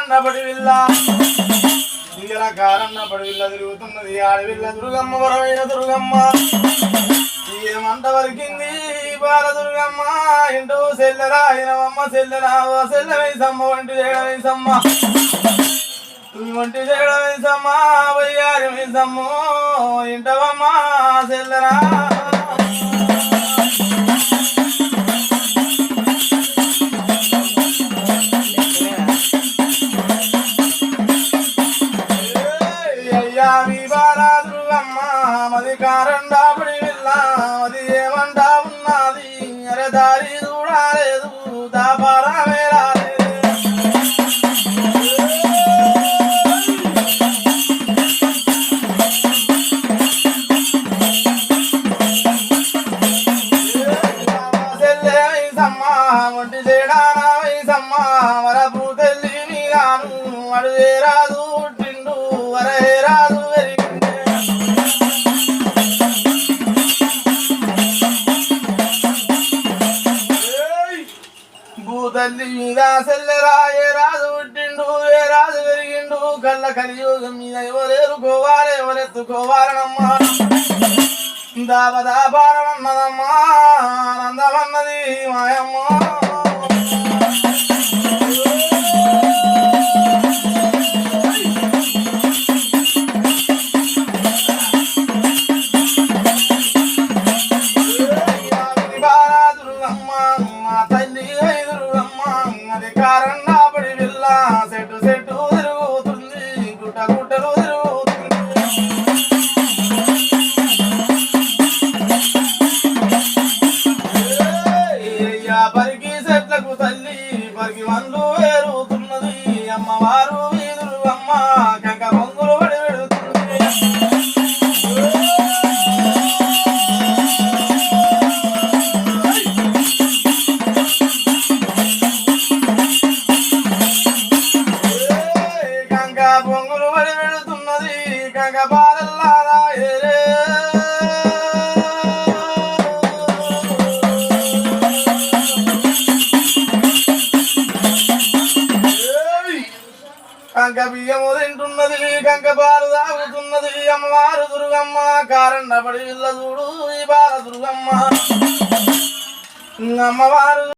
కారన్నపడి villa ఇలా కారన్నపడి villa తిరుగుతున్నది ఆడవిల్ల Durgamma వరమైన Durgamma ఏమంట వరికింది బాల Durgamma into సెల్లెరా అయినవమ్మ సెల్లెరా ఓ సెల్ల వేసమ్మ వంటి చేయడం వేసమ్మ వంటి చేయడం వేసమ్మ వయ్యారి వేసమ్మ ఇంటవమ్మ సెల్లెరా కారండాపడి వెళ్ళా అది ఏమంటా ఉన్నది అరే దారి చూడాలేదు దాపారమే రాలేదు సెల్లే వైసమ్మ ఒంటి చేయడానా వైసమ్మ వరపు తెల్లి మీగాను అడుగే రాదు పుట్టిండు వరే రాదు తల్లి మీద సెల్లెరా ఏ రాజు పుట్టిండు ఏ రాజు పెరిగిండు కళ్ళ కలియుగం మీద ఎవరేరుకోవాలి ఎవరెత్తుకోవాలనమ్మా దాపదాపారమన్నదమ్మా ఆనందమన్నది మాయమ్మ కారన్నపడి వెళ్ళ సెట్టు సెట్టు తిరుగుతుంది గుట్ట గుట్టలు తిరుగుతుంది పరికి చెట్లకు తల్లి పరికి వండ్లు వేరుతున్నది అమ్మవారు వీధులు అమ్మ కంక పొంగులు పడి పెడుతుంది పొంగులు పడి పెడుతున్నది కంక బాలల్లారా ఏరే కంక బియ్యము తింటున్నది కంక పాలు తాగుతున్నది అమ్మవారు దుర్గమ్మ కారన్నపడి విల్ల చూడు ఈ బాల దుర్గమ్మ అమ్మవారు